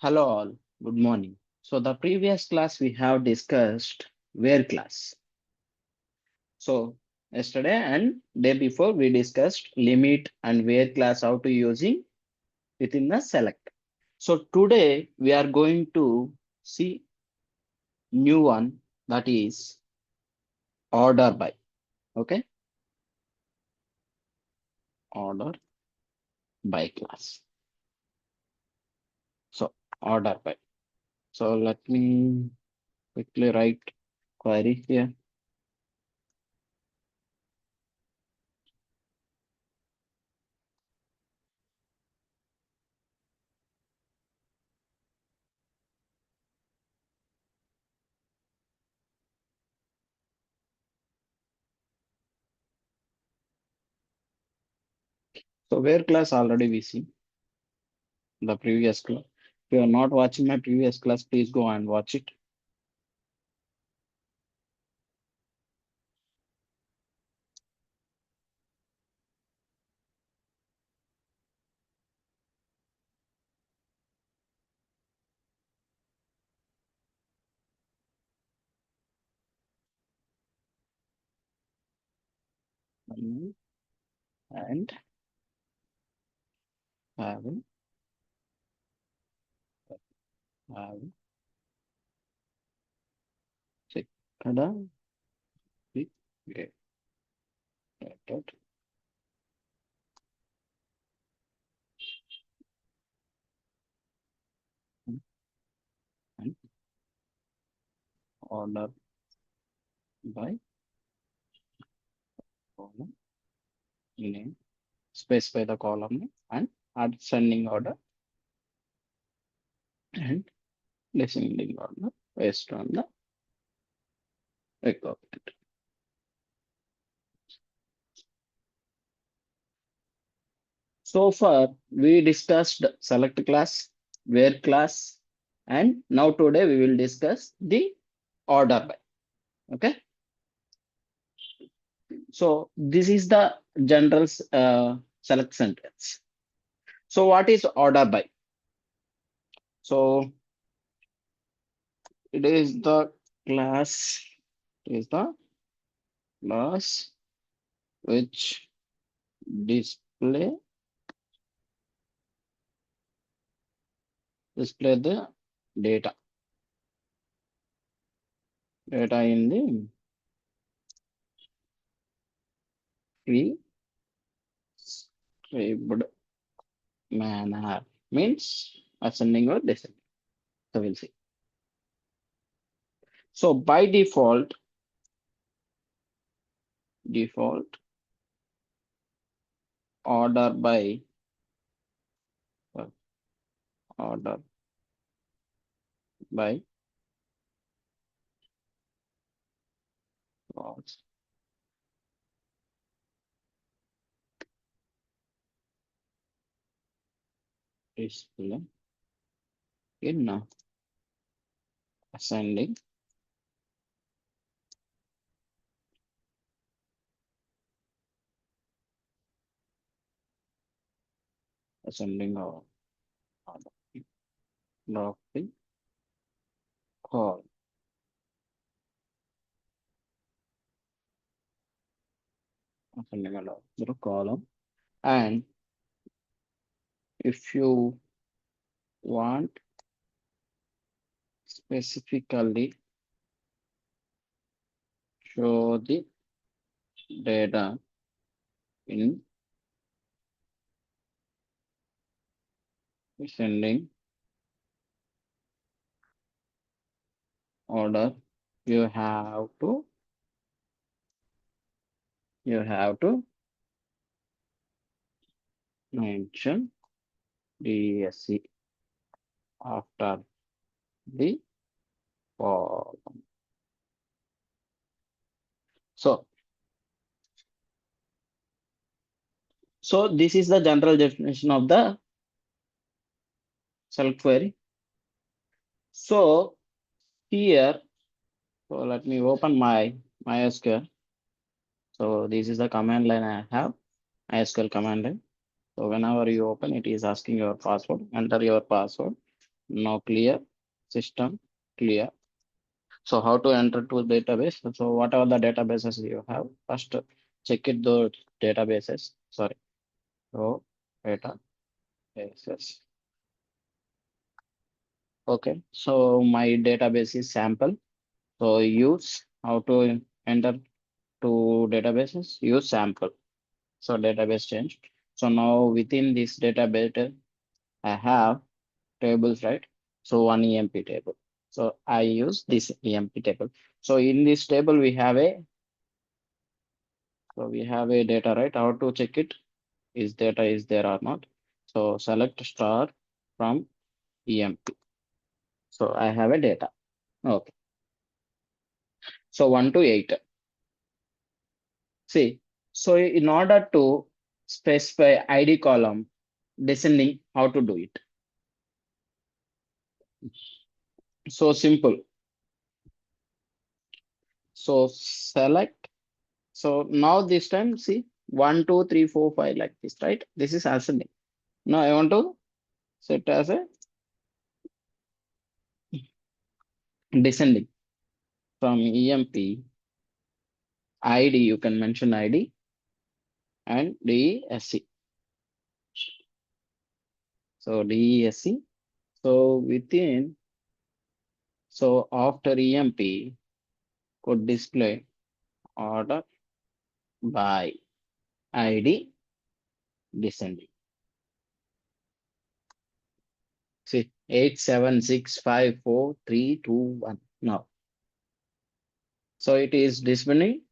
Hello all, good morning. So the previous class we have discussed where class. So yesterday and day before we discussed limit and where class how to using within the select. So today we are going to see new one that is order by. Okay, order by class. So order by. So let me quickly write query here. So where class already we see the previous class. If you are not watching my previous class, please go and watch it. And have have ఇక్కడ and order by column name, specify the column name and ascending order and descending order based on the requirement. So far, we discussed select class, where class, and now today we will discuss the order by. Okay. So this is the general select sentence. So what is order by? So it is the class, it is the class which display the data in the prescribed manner, means ascending or descending. So we'll see. So by default order by uh, order by was display in ascending or order of the call ascending order of the column. And if you want specifically show the data in descending order, you have to mention DSC after the column. So this is the general definition of the select query. So here, so let me open my MySQL. So this is the command line I have, MySQL command line. So whenever you open, it is asking your password, enter your password. Now clear, system clear. So how to enter to database? So whatever the databases you have, first check it those databases. Sorry. So databases. Okay. So my database is sample. So use how to enter to databases. Use sample. So database changed. So now within this database, I have tables, right? So one EMP table. So I use this EMP table. So in this table we have a data, right? How to check it? Is data is there or not? So select star from EMP. So I have a data. Okay. So 1 to 8. See, so in order to specify ID column descending, how to do it? So simple. So select. So now this time, see, 1, 2, 3, 4, 5 like this, right? This is ascending. Now I want to set as a descending from EMP ID. You can mention ID and DESC. So DESC. So within, so after EMP could display order by ID descending. See, 8, 7, 6, 5, 4, 3, 2, 1. Now, so it is descending.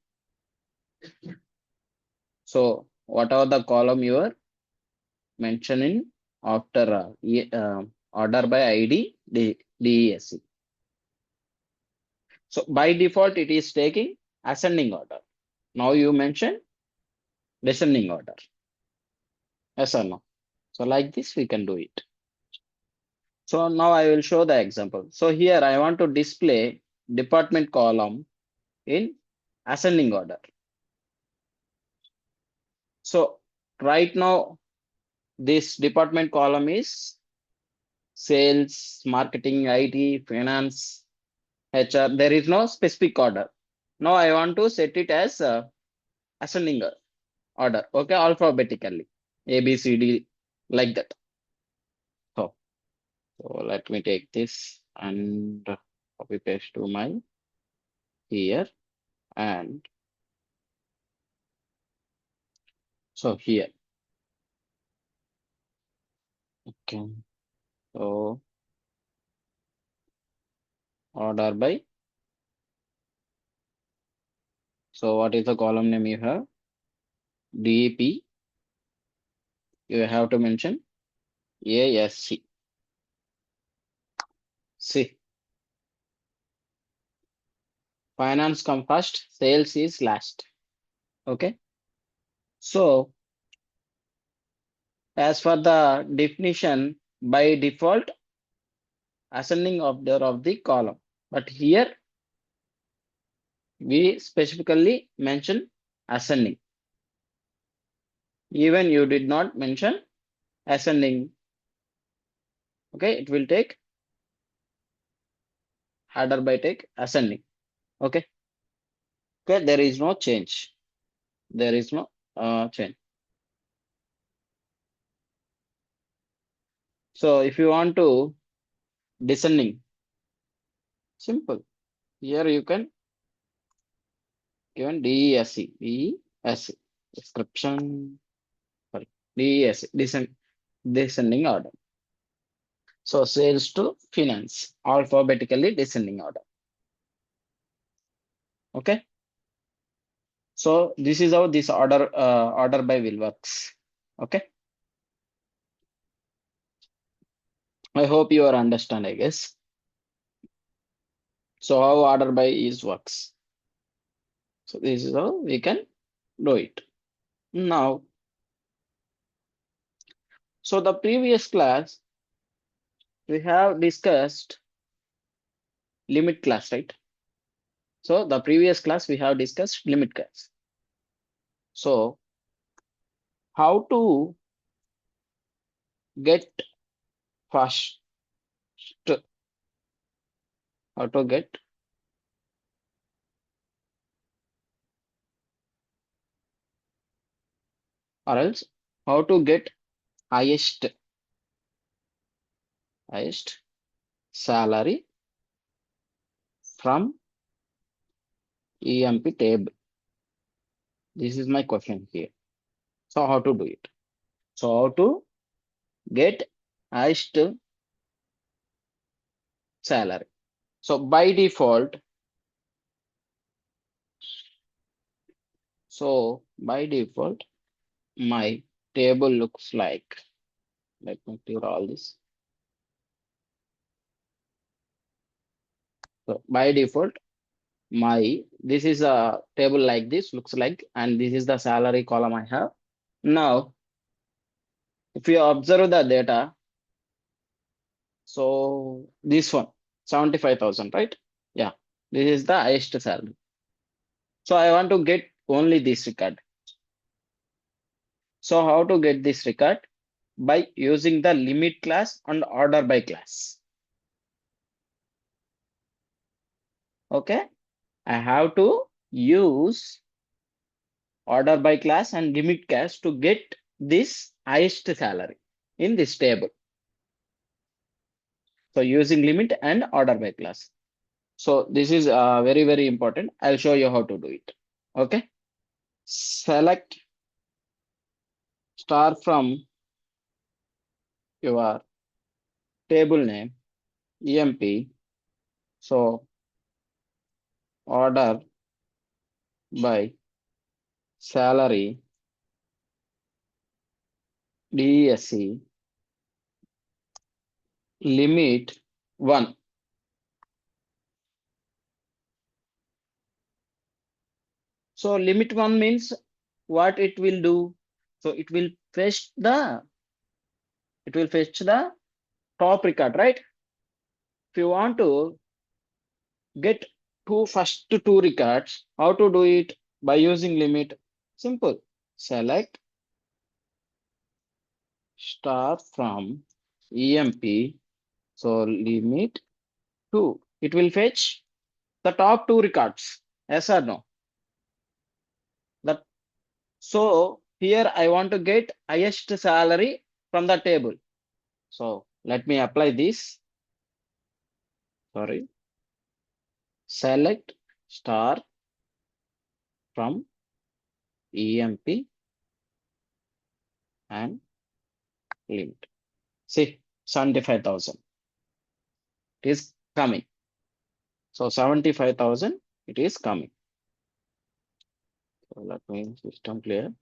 So whatever the column you are mentioning after order by ID DESC. So by default, it is taking ascending order. Now you mention descending order. Yes or no? So like this, we can do it. So now I will show the example. So here I want to display department column in ascending order. So right now, this department column is sales, marketing, IT, finance, HR. There is no specific order. Now I want to set it as ascending order. Okay, alphabetically. A, B, C, D, like that. So let me take this and copy paste to my here and so here. Okay. So order by. So what is the column name you have? DP. You have to mention ASC. See, finance come first, sales is last. Okay. So as for the definition, by default, ascending order of the column. But here we specifically mention ascending. Even you did not mention ascending. Okay, it will take order by take ascending. Okay. Okay, there is no change. There is no change. So if you want to descending, simple. Here you can given DESC, DESC description, sorry, DESC, descending order. So sales to finance, alphabetically descending order. Okay. So this is how this order by will works. Okay. I hope you are understand, I guess. So how order by is works. So this is how we can do it. Now, so the previous class we have discussed limit class, right? So the previous class we have discussed limit class. So how to get first How to get, or else how to get highest salary from EMP table. This is my question here. So how to do it? So how to get highest salary? So by default, my table looks like, let me clear all this. So by default, this is a table like this looks like, and this is the salary column I have. Now, if you observe the data, so this one, 75,000, right? Yeah, this is the highest salary. So I want to get only this record. So how to get this record? By using the limit class and order by class. Okay, I have to use order by class and limit class to get this highest salary in this table. So using limit and order by class. So this is very, very important. I'll show you how to do it. Okay. Select star from your table name, EMP. So order by salary, DSC, limit 1. So limit 1 means what it will do? So it will fetch the top record, right? If you want to get first two records, how to do it? By using limit. Simple. Select star from EMP. So limit 2. It will fetch the top two records. Yes or no? That, so here I want to get highest salary from the table. So let me apply this. Sorry. Select star from EMP and limit. See, 75,000. It is coming. So 75,000, it is coming. So let me system clear.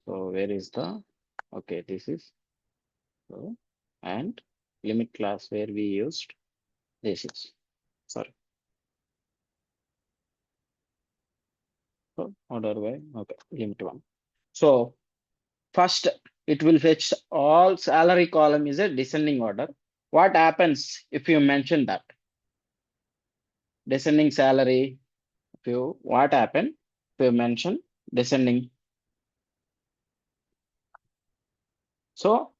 So where is the, okay, this is, so, and limit class where we used, this is, sorry. So order by, okay, limit 1. So first it will fetch all salary column is a descending order. What happens if you mention that? Descending salary, what happened if you mention descending? So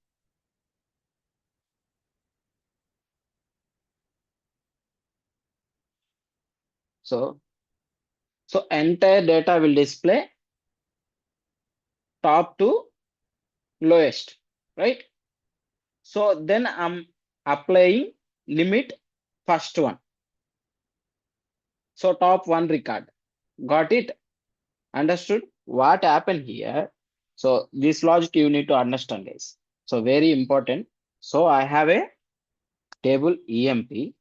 so entire data will display top to lowest, right? So then I'm applying limit first one. So top one record. Got it? Understood? What happened here? So this logic you need to understand, guys. So very important. So I have a table EMP.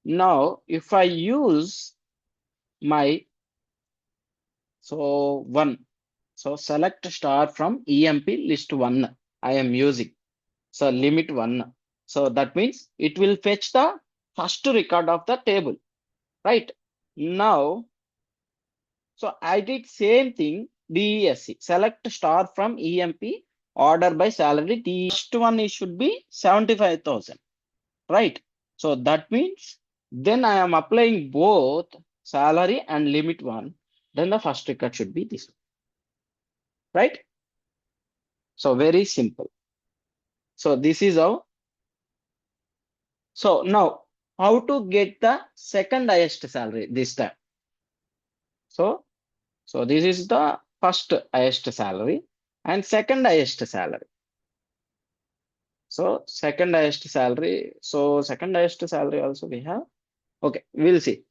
Now if I use my, so one, so select star from EMP list 1 I am using. So limit 1. So that means it will fetch the first record of the table, right? Now, so I did same thing, DESC, select star from EMP, order by salary. The first one is should be 75,000, right? So that means then I am applying both salary and limit 1. Then the first record should be this, right? So very simple. So this is how So now how to get the second highest salary this time? So this is the first highest salary and second highest salary. So second highest salary. So second highest salary also we have. Okay, we'll see.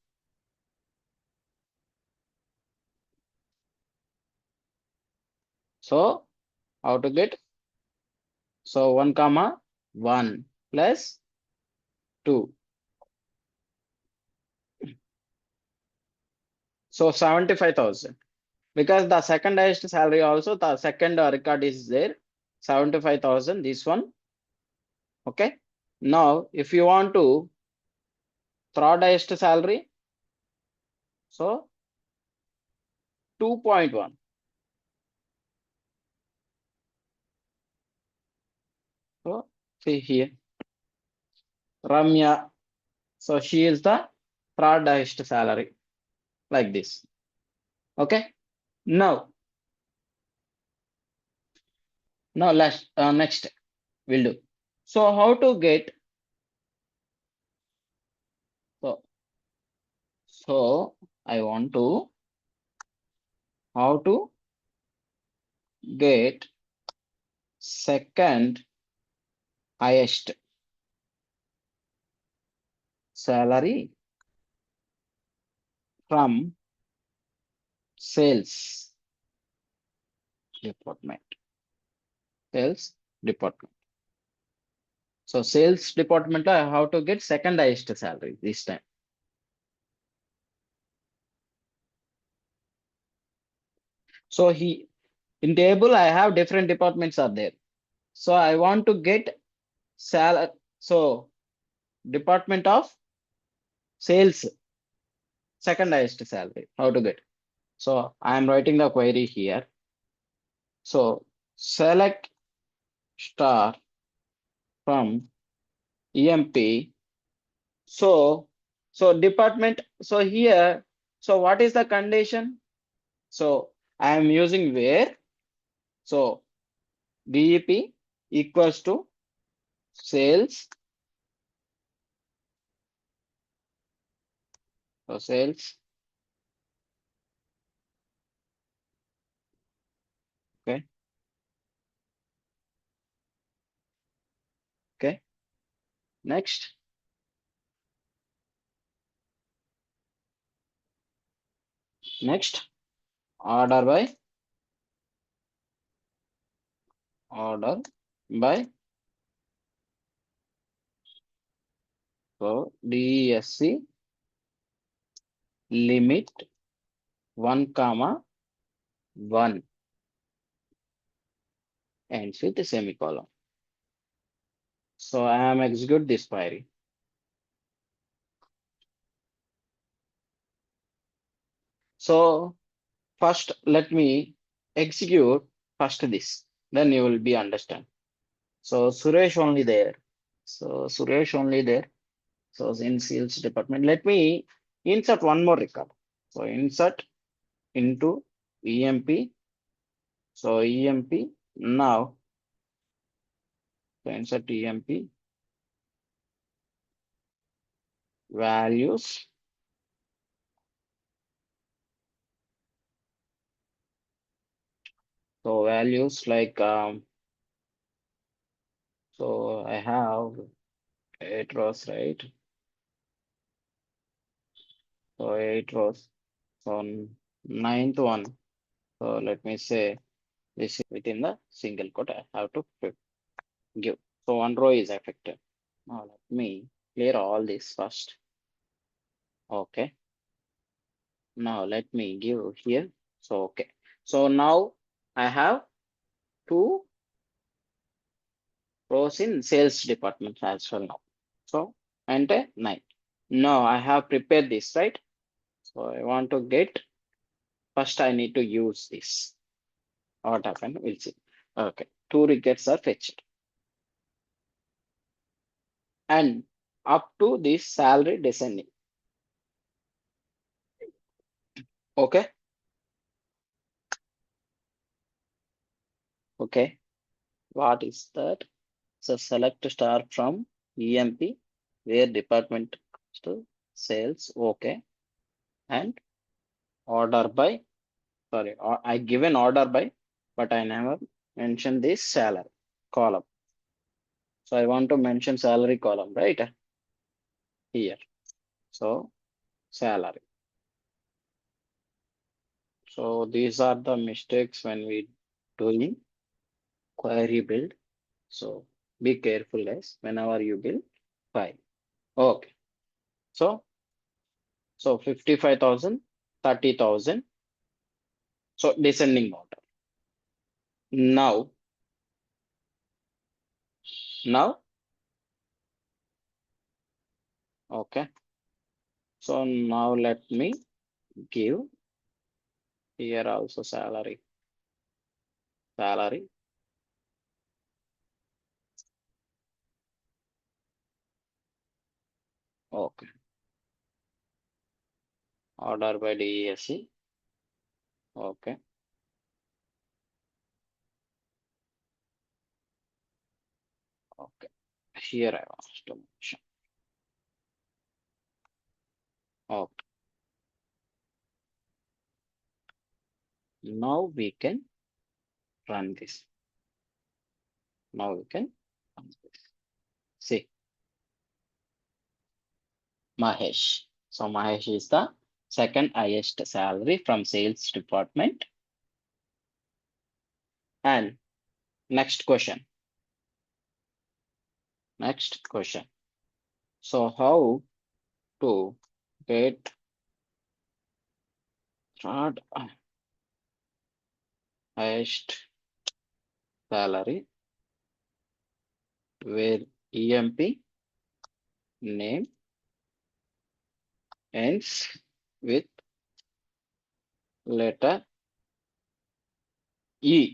So how to get? So 1 comma 1 plus 2. So 75,000. Because the second highest salary also, the second record is there. 75,000, this one. Okay. Now, if you want to third highest salary, so 2.1. So see here, Ramya. So she is the third highest salary, like this. Okay. Now, let's next we'll do. So how to get? So I want to how to get second highest salary from sales department. Sales department. So sales department, I have to get second highest salary this time. So in table I have different departments are there. So I want to get salary. So department of sales second highest salary. How to get? So I am writing the query here. So select star from EMP. So department. So here. So what is the condition? So I am using where. So DEP equals to sales. So sales. Okay. Okay. Next. Next. Order by so DESC limit 1 comma 1 ends with the semicolon. So I am execute this query. So first let me execute first this, then you will be understand. So Suresh only there. So Suresh only there. So in sales department, let me insert one more record. So insert into EMP. So EMP now, so insert EMP values. So values like so I have 8 rows, right? So 8 rows. So ninth one. So let me say this is within the single quote I have to give. So one row is affected. Now let me clear all this first. Okay. Now let me give here. So okay. So now I have 2 rows in sales department as well now. So enter 9. Now I have prepared this, right? So I want to get first I need to use this. What happened? We'll see. Okay. 2 records are fetched. And up to this salary descending. Okay. Okay. What is that? So select star from EMP. where department to sales, okay, and order by, sorry, I given order by, but I never mentioned this salary column. So I want to mention salary column, right? Here. So salary. So these are the mistakes when we doing query build. So be careful guys whenever you build file. Okay. So 55,000, 30,000. So descending order. Now, okay. So now let me give here also salary. Salary. Okay. Order by DESC. Okay. Okay. Here I want to mention. Okay. Now we can run this. Now we can run this. See, Mahesh. So Mahesh is the second highest salary from sales department. And next question. Next question. So how to get third highest salary where EMP name ends with letter E.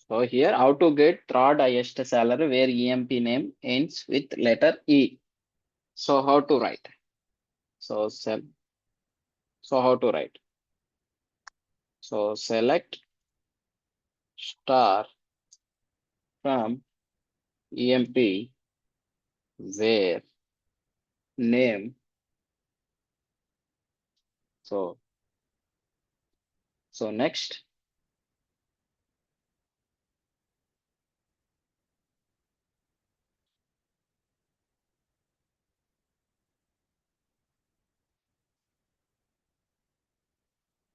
So here how to get third highest salary where EMP name ends with letter E. So how to write? So how to write? So select star from EMP where name. So next.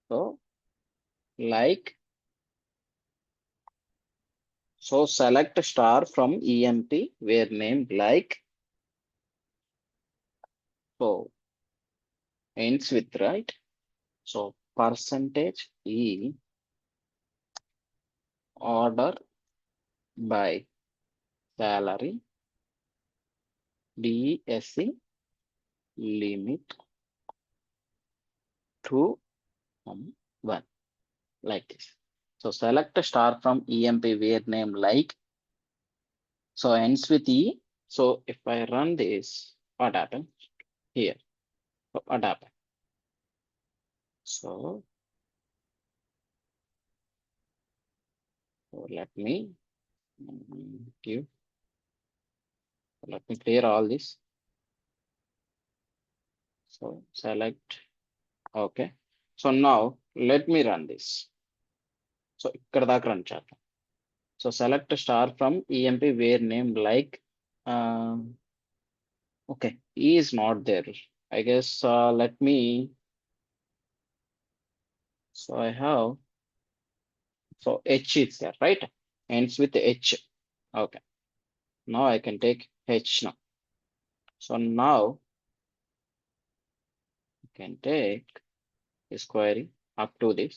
So like. So select star from EMP where name like. So ends with right. So percentage E order by salary DSC limit to 1 like this. So select a star from EMP where name like. So ends with E. So if I run this, what happens here? So what happens? So let me give. Let me clear all this. So select. Okay. So now let me run this. So ఇక్కడ దాకా run చేద్దాం. So select a star from EMP where name like. Okay, E is not there. I guess let me. So I have. So H is there, right? Ends with H. Okay. Now I can take H now. So now I can take this query up to this.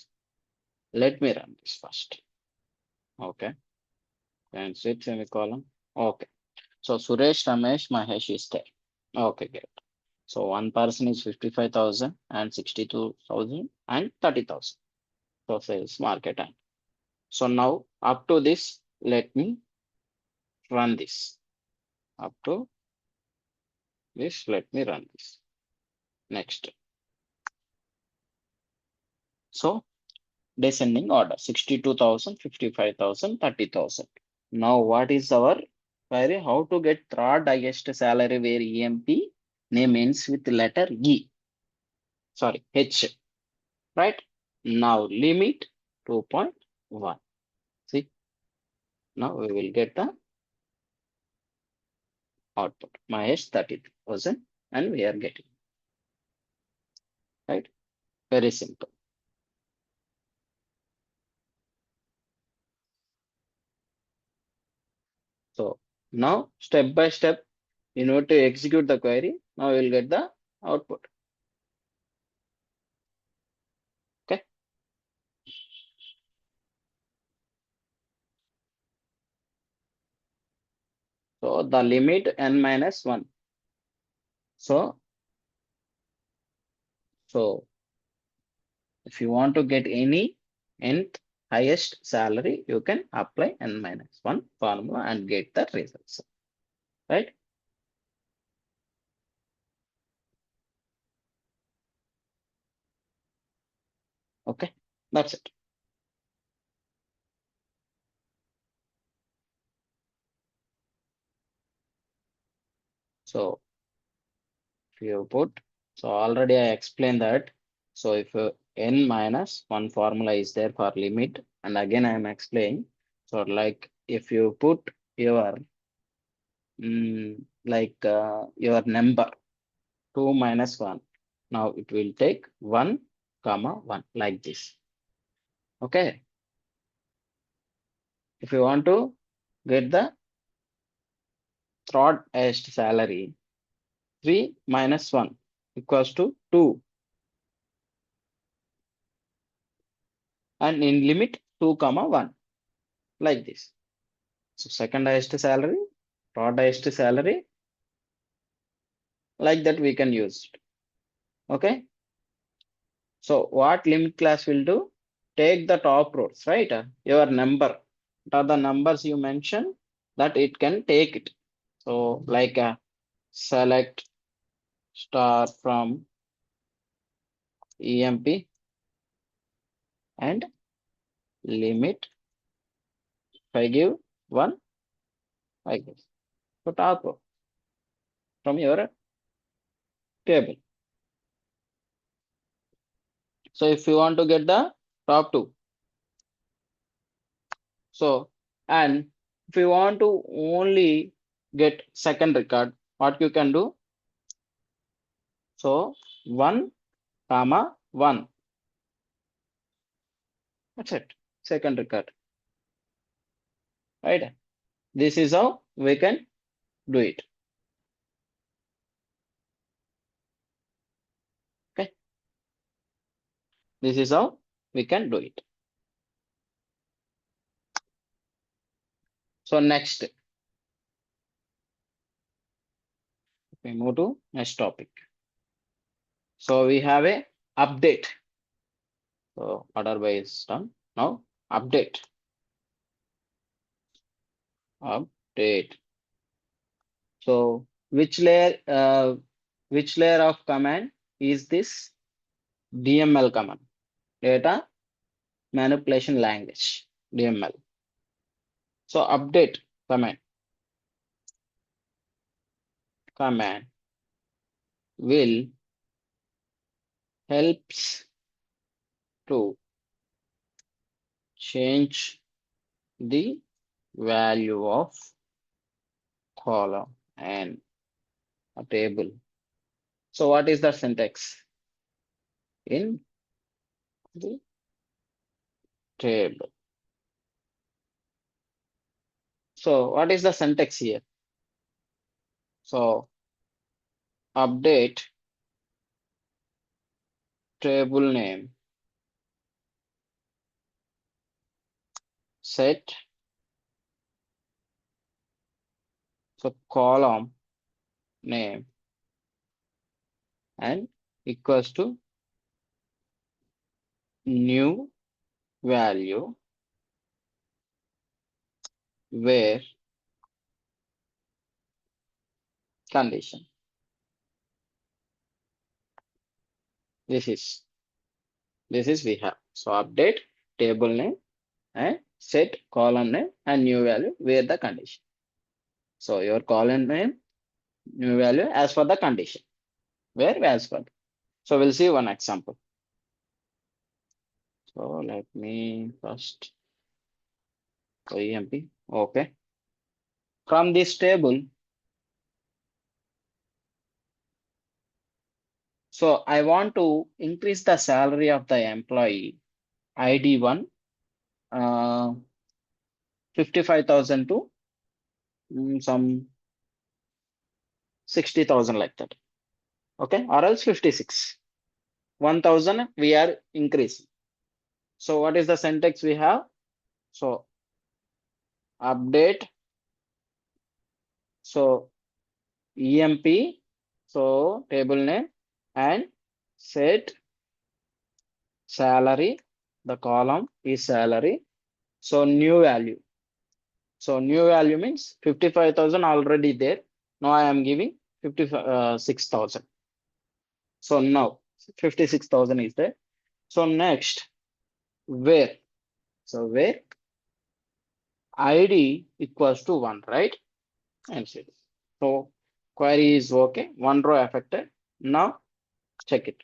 Let me run this first. Okay. And switch semicolon. Okay. So Suresh, Ramesh, Mahesh is there. Okay, great. So one person is 55,000 and 62,000 and 30,000. So sales market. And so now up to this, let me run this. Up to this, let me run this. Next. So descending order 62,000, 55,000, 30,000. Now what is our query how to get third highest salary where EMP name ends with letter E. Sorry, H. Right? Now limit 2.1. See, now we will get the output. Mahesh 30,000 and we are getting, right? Very simple. So now step by step, you need to execute the query. Now we'll get the output. Okay. So the limit n minus 1. So if you want to get any nth highest salary, you can apply n minus 1 formula and get the results. Right? Okay. That's it. So if you put, so already I explained that. So if n minus 1 formula is there for limit, and again I am explaining. So like if you put your your number 2 minus 1, now it will take 1 comma 1 like this. Okay. If you want to get the third highest salary, 3 minus 1 equals to 2, and in limit 2 comma 1 like this. So second highest salary, third highest salary, like that we can use it. Okay. So what limit class will do? Take the top rows, right? Your number, what are the numbers you mention, that it can take it. So like select star from EMP and limit. If I give 1 like this. So top row from your table. So if you want to get the top 2, so and if you want to only get second record, what you can do? So 1 comma 1. That's it. Second record. Right? This is how we can do it. Okay. This is how we can do it. So next, we move to next topic. So we have a update. So order by is done. Now update. Update. So which layer of command is this? DML command, data manipulation language, DML. So update command will helps to change the value of column and a table. So what is the syntax in the table? So what is the syntax here? So update table name, set, so column name and equals to new value where condition. This is we have. So update table name and set column name and new value where the condition. So your column name, new value as per the condition. Where as per. So we'll see one example. So let me first EMP. Okay. From this table, so I want to increase the salary of the employee ID1 55,000 to some 60,000 like that. Okay. Or else 56. 1,000 we are increasing. So what is the syntax we have? So update. So EMP. So table name and set salary. The column is salary. So new value. So new value means 55,000 already there. Now I am giving 56,000. So now 56,000 is there. So next, where? So where ID equals to 1, right? And see. So query is okay. One row affected. Now check it.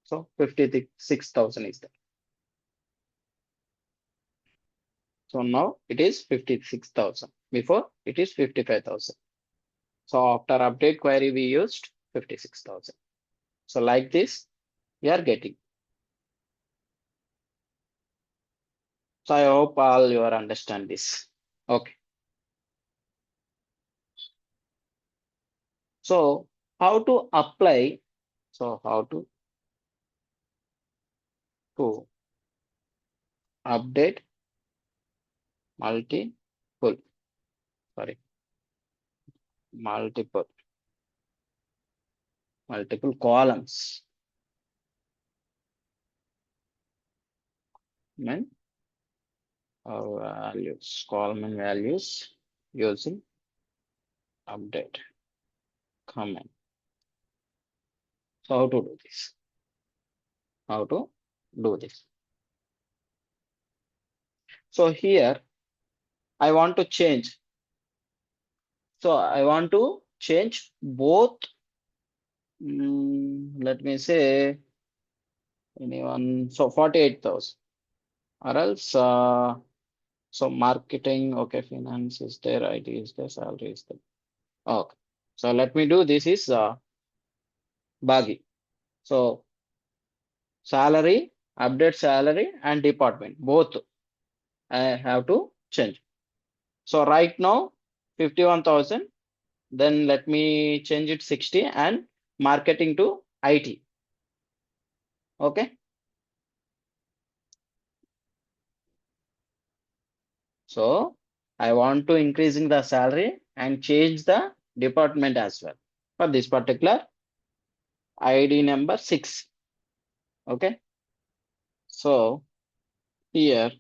So 56,000 is there. So now it is 56,000. Before it is 55,000. So after update query, we used 56,000. So like this, you are getting. So I hope all you are understand this. Okay. So how to apply? So how to update multiple, sorry, multiple columns. And values, column and values using update command. So how to do this? How to do this? So here I want to change. So I want to change both. Let me say anyone. So 48,000 or else. So marketing, okay, finance is there, IT is there, salary is there. Okay. So let me do this is Bagi. So salary, update salary and department, both I have to change. So right now 51,000, then let me change it 60 and marketing to IT. Okay. So I want to increasing the salary and change the department as well for this particular ID number 6. Okay. So here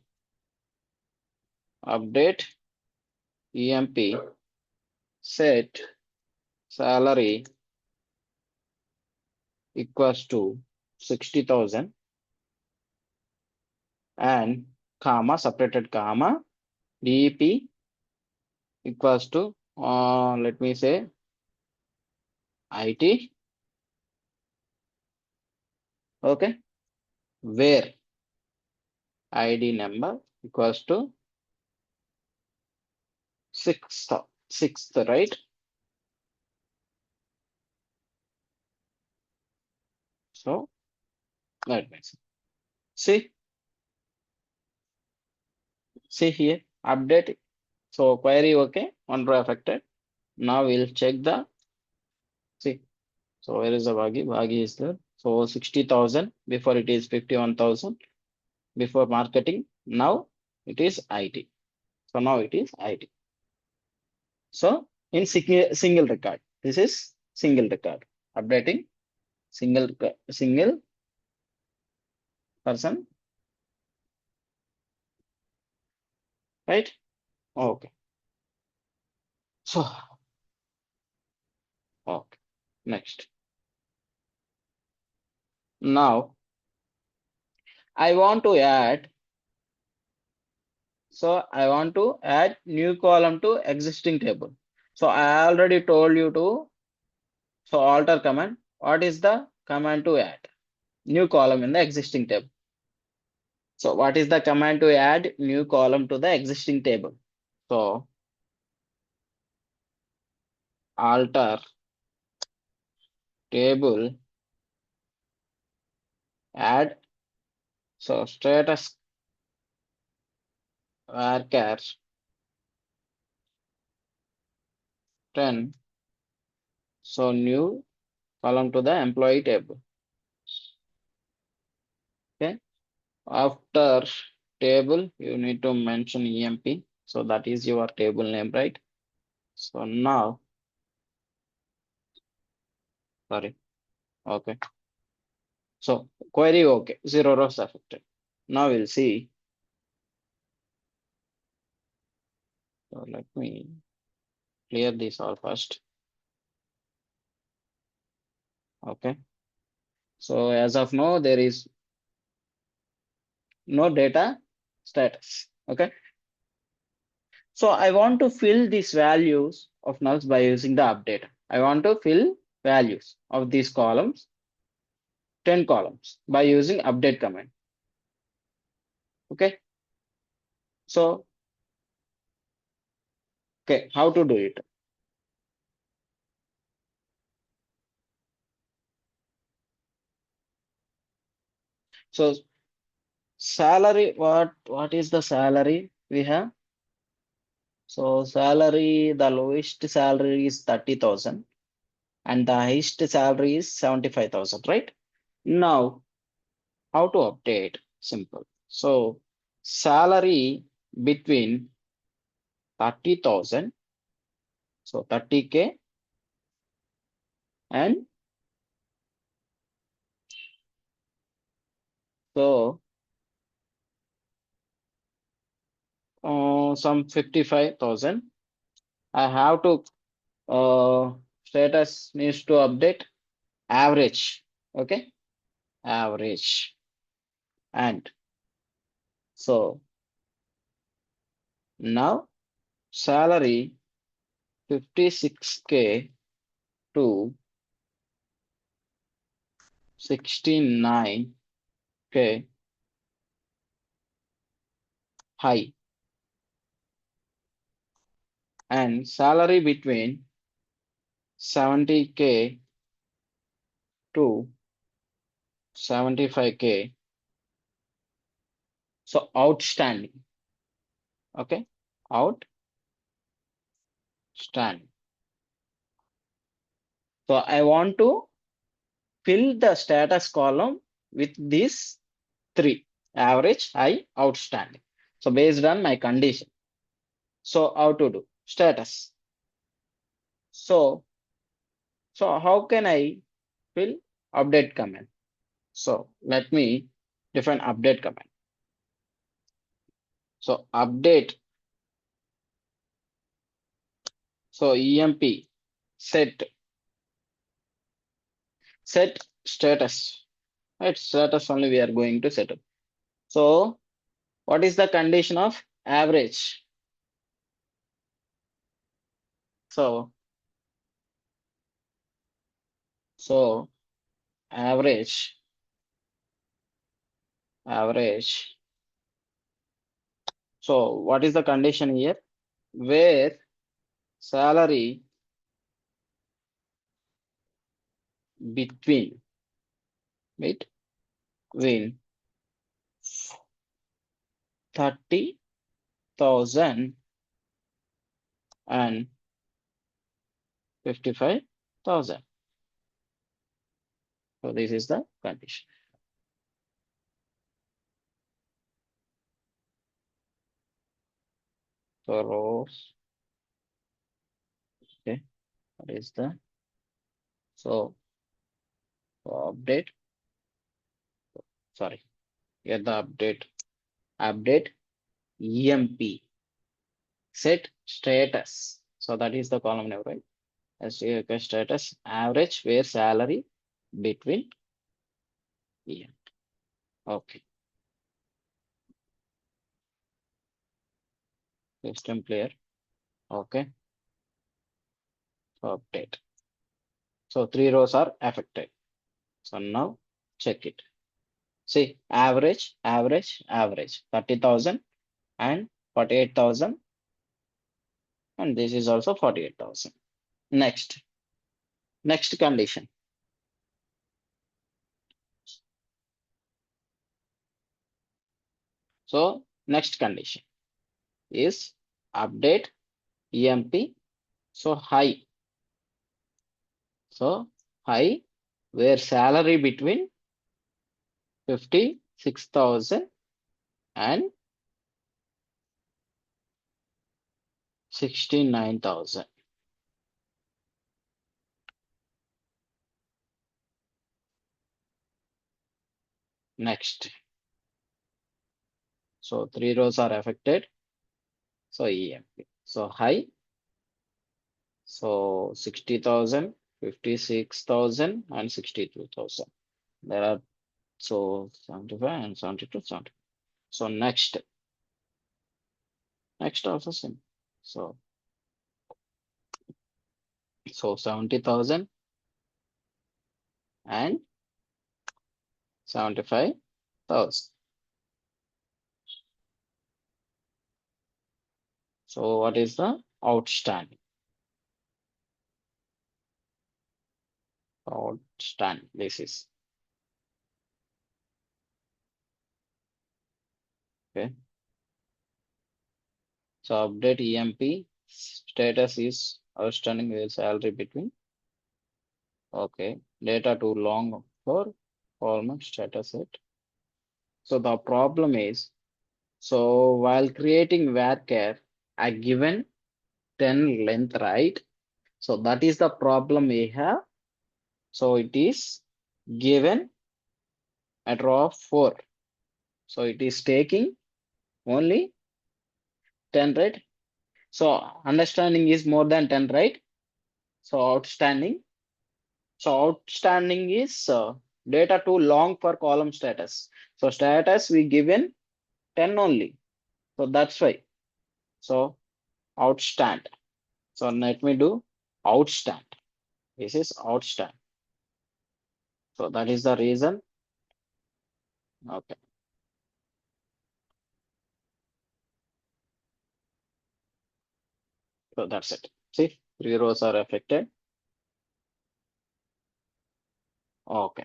update EMP set salary equals to 60,000 and comma separated comma DEP equals to let me say IT. Okay. Where ID number equals to sixth, right? So let me see. See here update. So query okay, one row affected. Now we'll check the see. So where is the Bagi? Bagi is there. So 60,000 before it is 51,000 before marketing. Now it is IT. So now it is IT. So in single record, this is single record updating single person, right? Okay. So okay. Next. Now I want to add. So I want to add new column to existing table. So I already told you to, so alter command. What is the command to add? New column in the existing table. So what is the command to add new column to the existing table? So alter table add, so status varchar 10, so new column to the employee table. Okay. After table, you need to mention EMP. So that is your table name, right? So now, sorry. Okay. So query, okay. Zero rows affected. Now we'll see. So let me clear this all first. Okay. So as of now, there is no data status. Okay. So I want to fill these values of nulls by using the update. I want to fill values of these columns, 10 columns by using update command. Okay. So, okay, how to do it? So salary, what is the salary we have? So salary, the lowest salary is 30,000 and the highest salary is 75,000, right? Now, how to update? Simple. So salary between 30,000, so 30K and so some 55,000. I have to status needs to update average. Okay, average. And so now salary 56K to 69K high, and salary between 70K to 75K, so outstanding. Okay, outstanding. So I want to fill the status column with these three: average, high, outstanding. So based on my condition. So how to do? Status. So how can I fill update command? So let me define update command. So update. So EMP set status. Right, status only we are going to set up. So what is the condition of average? So average average. So what is the condition here? Where salary between between 30,000 and 55,000. So this is the condition. So rows. Okay, what is the so update? Sorry, get the update EMP set status. So that is the column name, right? Status average where salary between EMP. Okay, system clear. Okay, So update. So three rows are affected. So now check it. See, average, average, average, 30,000 and 48,000, and this is also 48,000. Next condition. So next condition is update EMP. So high. So high where salary between 56,000 and 69,000. Next. So three rows are affected. So EMP. So high. So 60,000, 56,000 and 62,000. There are so 75 and 72, 70. So next also same. So 70,000 and 75,000. So what is the outstanding? Outstanding. This is okay. So update EMP status is outstanding with salary between. Okay. Data too long for column status set. So the problem is, so while creating varchar, I given 10 length, right? So that is the problem we have. So it is given a row of 4. So it is taking only 10, right? So understanding is more than 10, right? So outstanding. So outstanding is data too long for column status. So status we given 10 only. So that's why. So outstand. So let me do outstand. This is outstand. So that is the reason. Okay. So that's it. See, three rows are affected. Okay.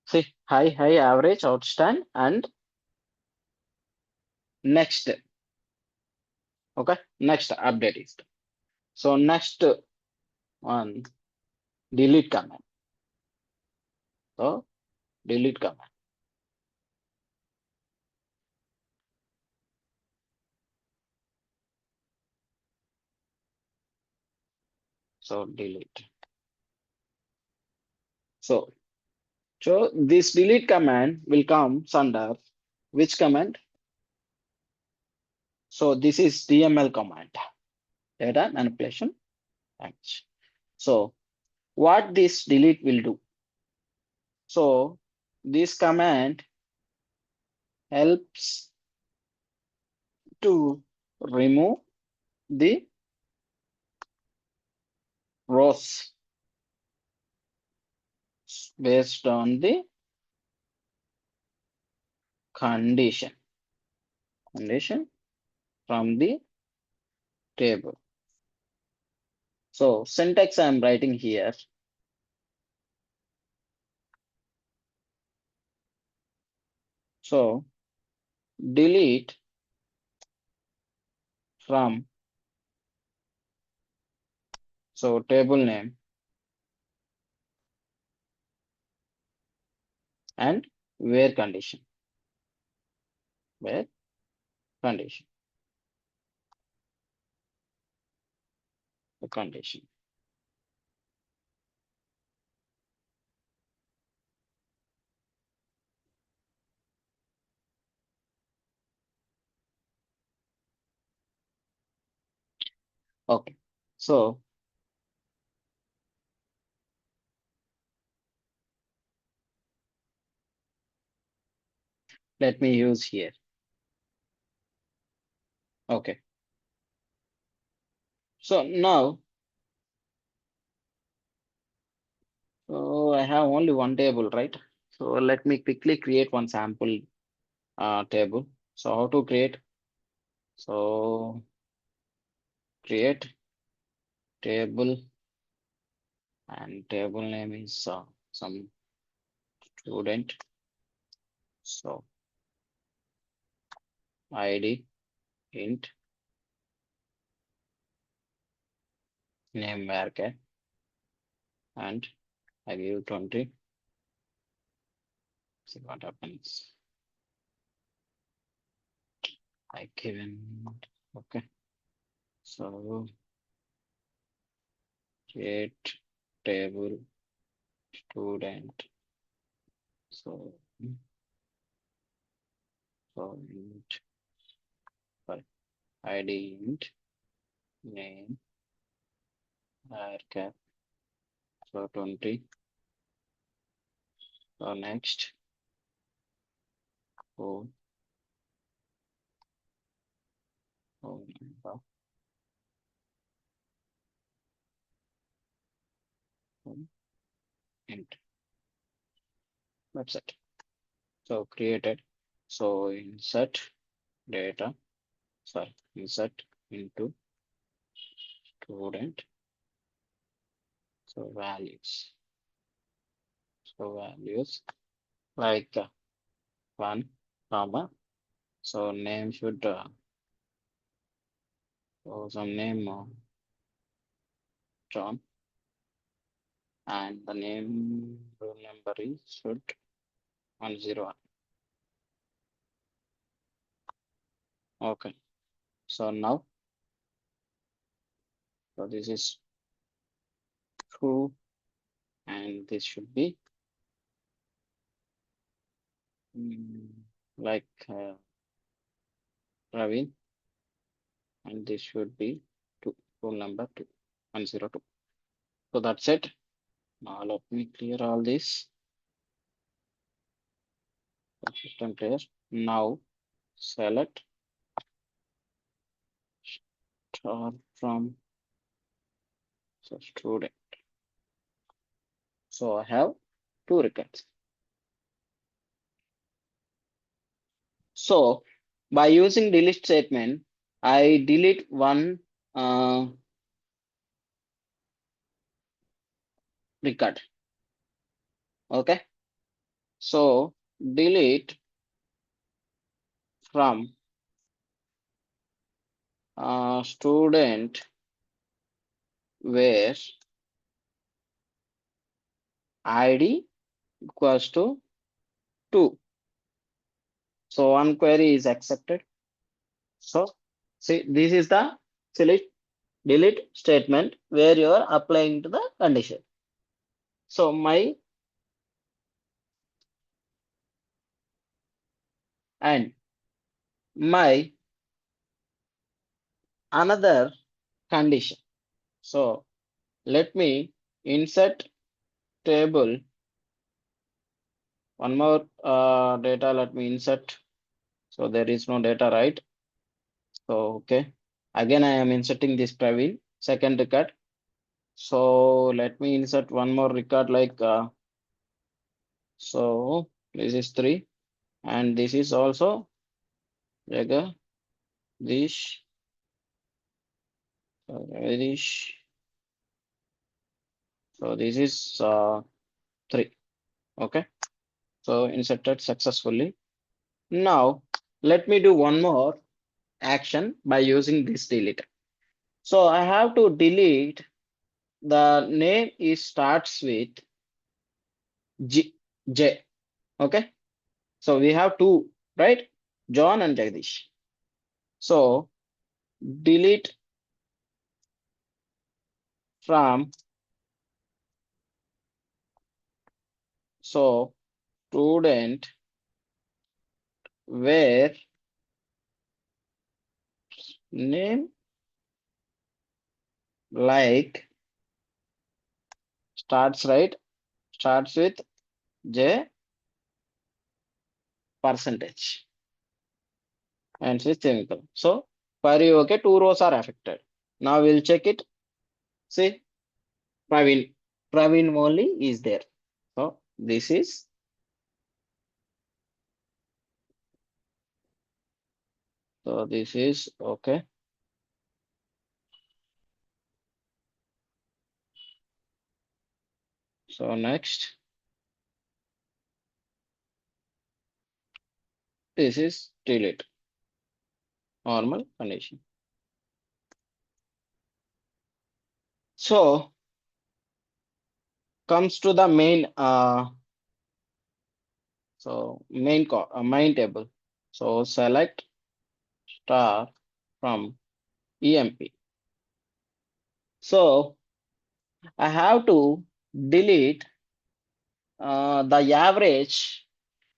See, high, average, outstand, and next. Okay. Next update is. So next one, delete command. So delete command. So delete. So this delete command will come under which command? So this is DML command, data manipulation language. So what this delete will do? So this command helps to remove the rows based on the condition from the table. So syntax I'm writing here. So delete from, so table name and where condition, where condition, the condition. Okay. So let me use here. Okay. So now, I have only one table, right? So let me quickly create one sample table. So how to create? So create table, and table name is some student. So ID int name varchar, and I give 20. See what happens. I given, okay. So create table student. So, int, sorry, ID int name varchar. So 20. So next, phone number, int. That's it. So created. So insert data, sorry, insert into student. So values. So values like one, comma. So name should some name John, and the name roll number is should 101. Okay. So now, so this is true, and this should be mm, like Praveen, and this should be two, roll number 102. So that's it. Now let me clear all this. The system clear. Now select star from student. So I have two records. So by using delete statement, I delete one record. Okay. So delete from student where ID equals to 2. So one query is accepted. So see, this is the select delete statement where you are applying to the condition. So my and my another condition. So let me insert table. One more data. Let me insert. So there is no data, right? So okay. Again, I am inserting this Praveen second record. So let me insert one more record like so this is 3, and this is also Jaga this this. So this is 3. Okay. So inserted successfully. Now let me do one more action by using this delete. So I have to delete the name is starts with J. Okay. So we have two, right? John and Jagdish. So delete from, so student where name like starts, right? Starts with J percentage and with semicolon. So for you, okay, two rows are affected. Now we'll check it. See, Praveen only is there. So this is okay. So next, this is delete, normal condition. So comes to the main main table. So select star from EMP. So I have to delete the average,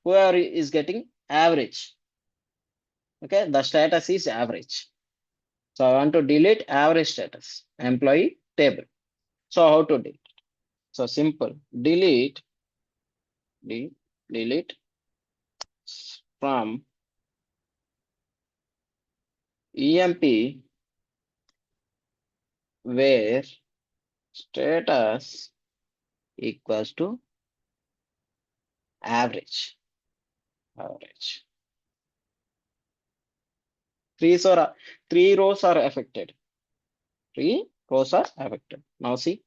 whoever is getting average. Okay, the status is average. So I want to delete average status, employee table. So how to delete? So simple, delete, delete from EMP where status equals to average. Average. Three rows are affected. Three rows are affected. Now see,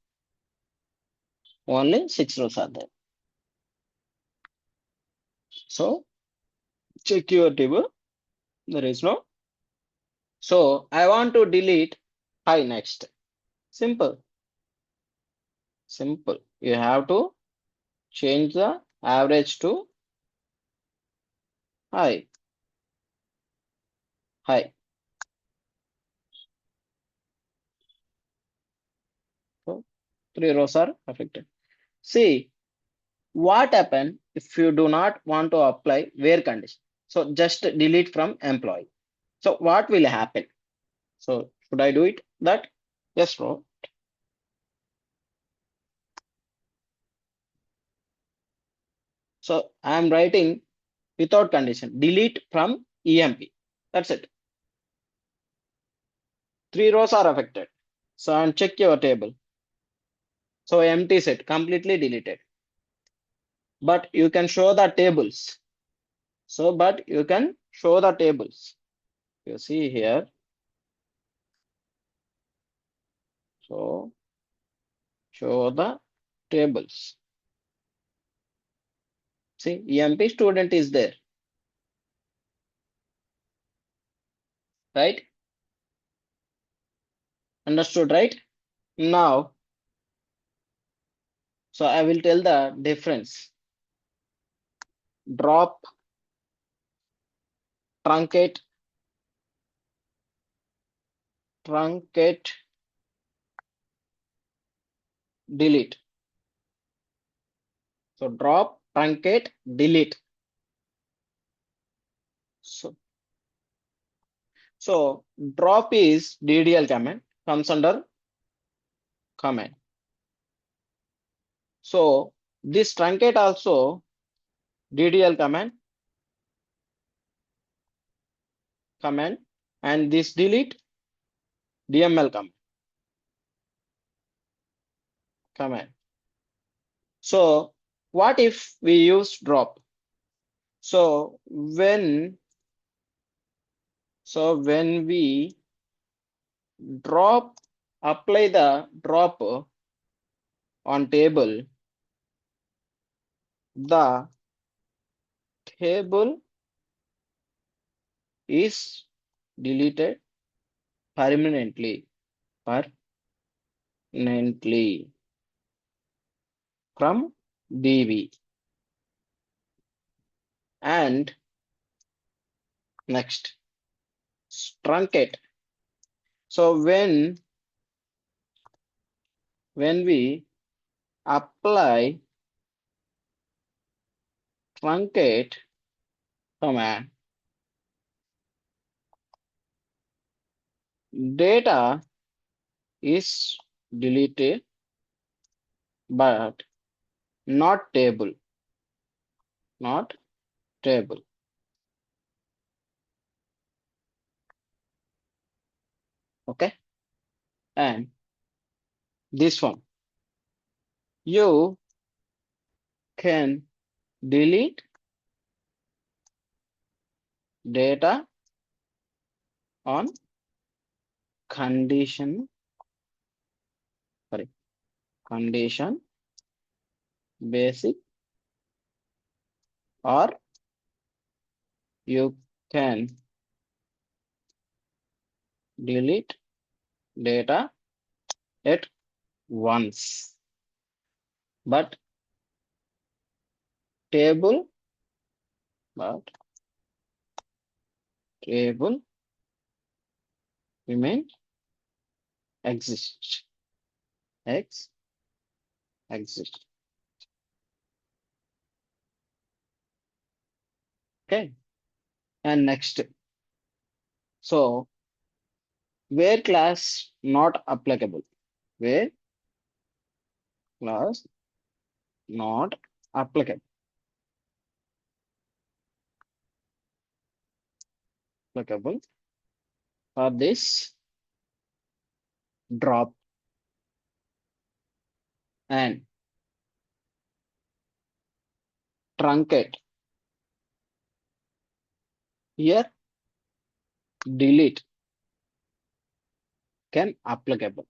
only 6 rows are there. So check your table. There is no. So I want to delete high next. Simple. Simple. You have to change the average to high. High. So 3 rows are affected. See what happen if you do not want to apply where condition. So just delete from employee. So what will happen? So should I do it? That? Yes, no. So I am writing without condition. Delete from EMP. That's it. 3 rows are affected. So and check your table. So empty set, completely deleted. But you can show the tables. So, but you can show the tables. You see here. So show the tables. See, EMP student is there, right? Understood, right? Now, so I will tell the difference. Drop, truncate, truncate, delete. So drop, truncate, delete. So drop is DDL command, comes under command. So this truncate also DDL command, and this delete DML command. So what if we use drop? So when we drop, apply the drop on table, the table is deleted permanently from DB. And next, truncate. So when we apply truncate command, data is deleted but not table. Not table. Okay. and this one. You can delete data on condition, sorry, condition basic, or you can delete data at once. But table, but table remain exist. X exist. Okay. And next, so where class not applicable? Where class not applicable? Applicable for this drop and truncate. Here delete can applicable.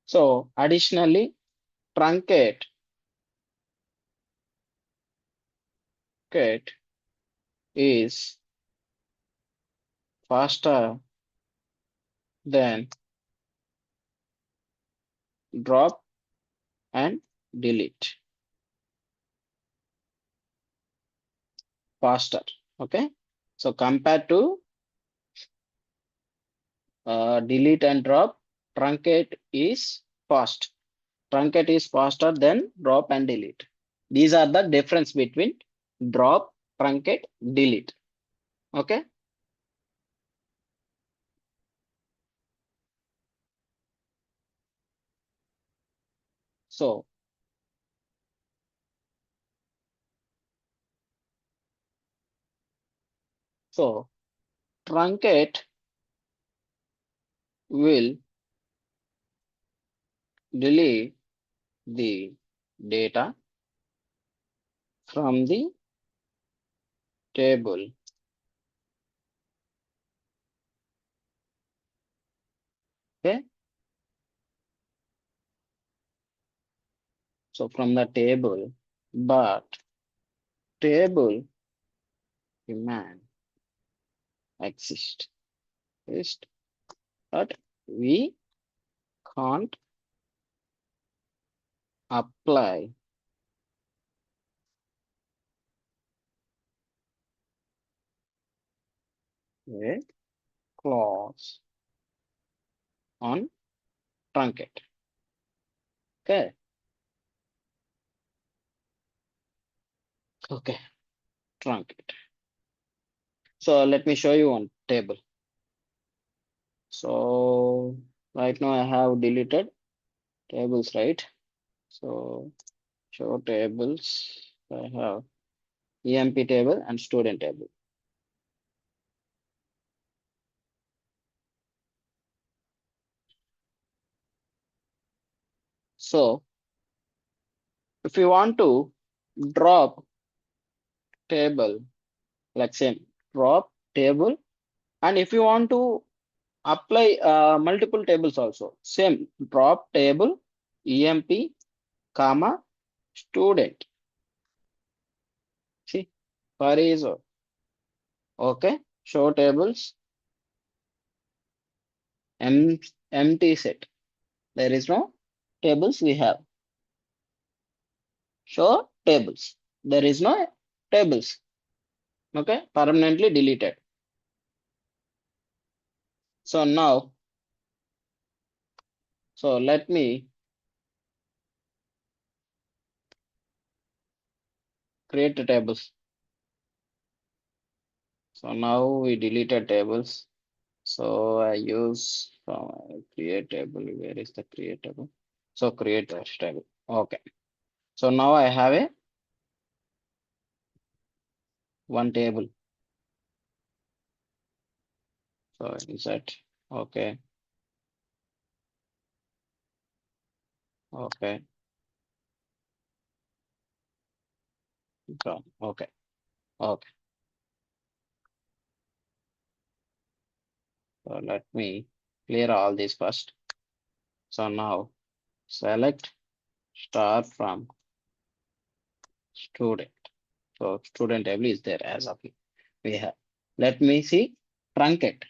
So additionally, truncate is faster than drop and delete. Faster. Okay. So compared to delete and drop, truncate is fast. Truncate is faster than drop and delete. These are the difference between drop, truncate, delete. Okay. So, so truncate will delete the data from the table. Okay. So from the table, but table remain exist. Exist, but we can't apply a clause on truncate. Okay. Okay. Truncate. So let me show you one table. So right now I have deleted tables, right? So show tables. I have EMP table and student table. So if you want to drop table, like same drop table, and if you want to apply multiple tables also, same drop table, EMP, comma, student. See, for is okay. Show tables, empty set. There is no tables we have. Show tables. There is no tables. Okay, permanently deleted. So now, so let me create the tables. So now we deleted tables. So I use create table. Where is the create table? So create a table. Okay. So now I have a one table. So insert. Okay. Okay. Done. Okay. Okay. So let me clear all this first. So now select star from student. So student table is there as of we have. Let me see truncate.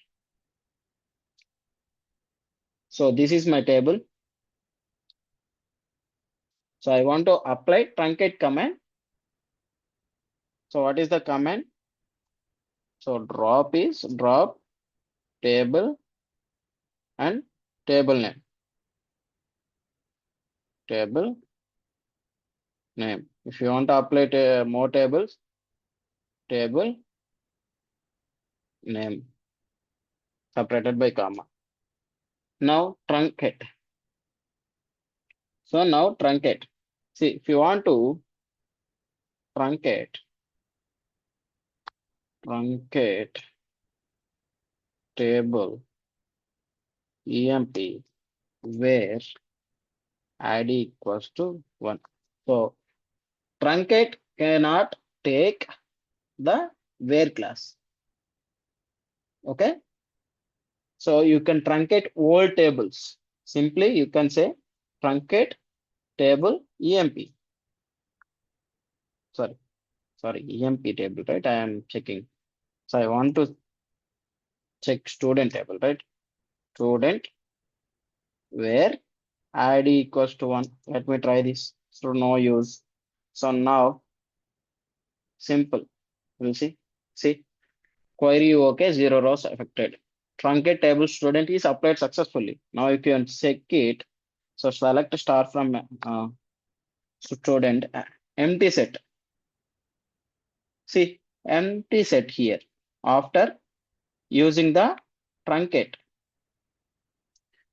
So this is my table. So I want to apply truncate command. So what is the command? So drop is drop table and table name. Table name. If you want to apply more tables, table name separated by comma. Now truncate. So now truncate. See, if you want to truncate table emp where id equals to 1. So truncate cannot take the where class. Okay. So you can truncate all tables. Simply you can say truncate table emp. Sorry, emp table, right? I am checking. So I want to check student table, right? Student where id equals to 1. Let me try this. So no use. So now simple. We'll see. See, query okay, 0 rows affected. Truncate table student is applied successfully. Now if you can check it, so select star from student empty set. See, empty set here after using the truncate.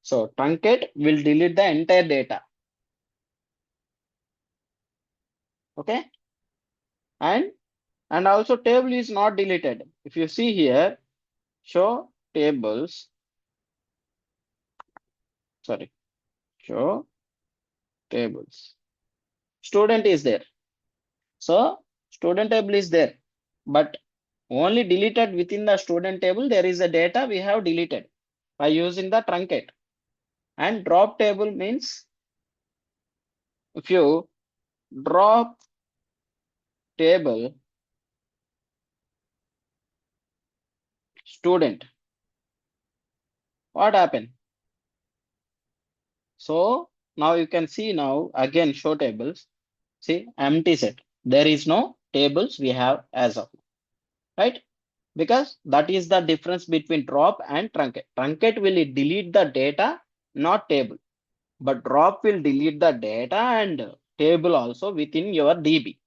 So truncate will delete the entire data. Okay. And also table is not deleted. If you see here, show tables, sorry, show tables. Student is there. So student table is there, but only deleted within the student table. There is a data we have deleted by using the truncate. And drop table means if you drop table student, what happened? So now you can see now again show tables. See empty set. There is no tables we have as of now, right? Because that is the difference between drop and truncate. Truncate will delete the data, not table, but drop will delete the data and table also within your DB.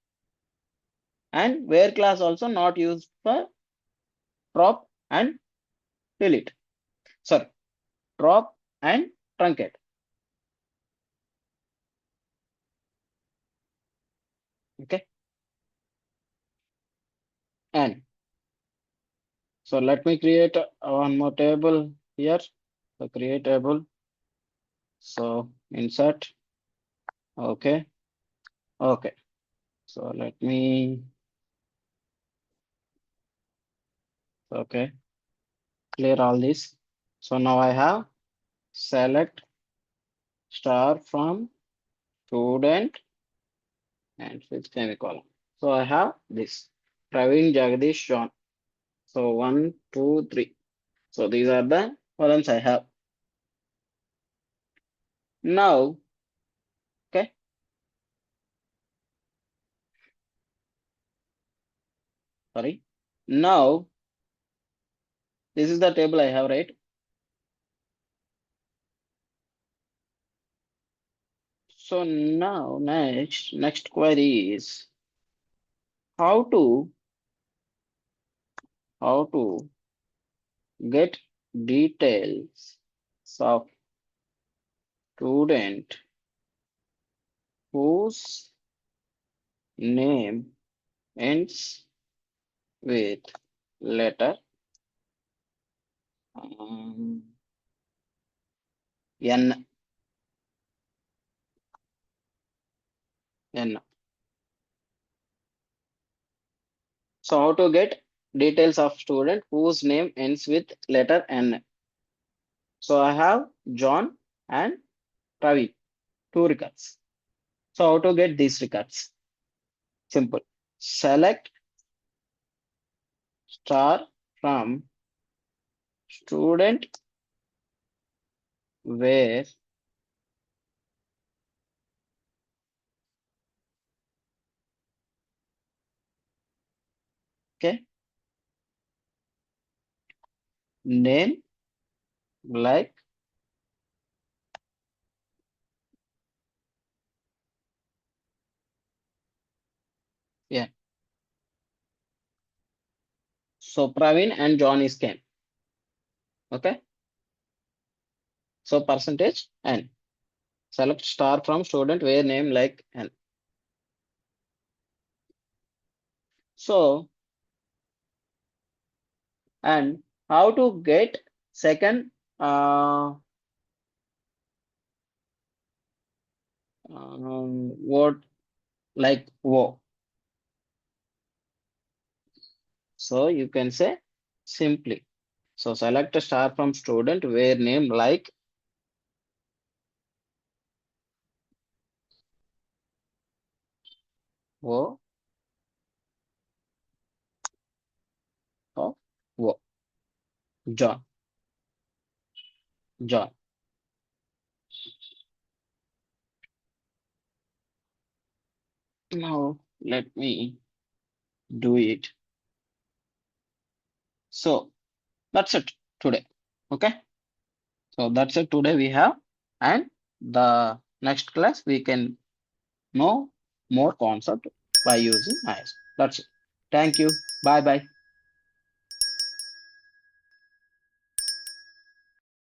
And where class also not used for drop and delete. Sorry, drop and truncate. Okay. And so let me create one more table here. So create table. So insert. Okay. Okay. So let me, okay, clear all this. So now I have select star from student and with semicolon. So I have this Praveen Jagadish John. So 1, 2, 3. So these are the columns I have. Now, okay. Sorry. Now, this is the table I have, right? So now next query is how to get details of student whose name ends with letter Um, N, N. So how to get details of student whose name ends with letter N? So I have John and Ravi, two records. So how to get these records? Simple. Select star from student where, okay, name like, yeah. So Praveen and John is came. Okay. So percentage N. Select star from student where name like N. So, and how to get second word like wo. So you can say simply. So select a star from student where name like wo or wo. John. John. Now let me do it. So that's it today. Okay. So that's it today we have. And the next class we can know more concept by using MySQL. That's it. Thank you. Bye bye.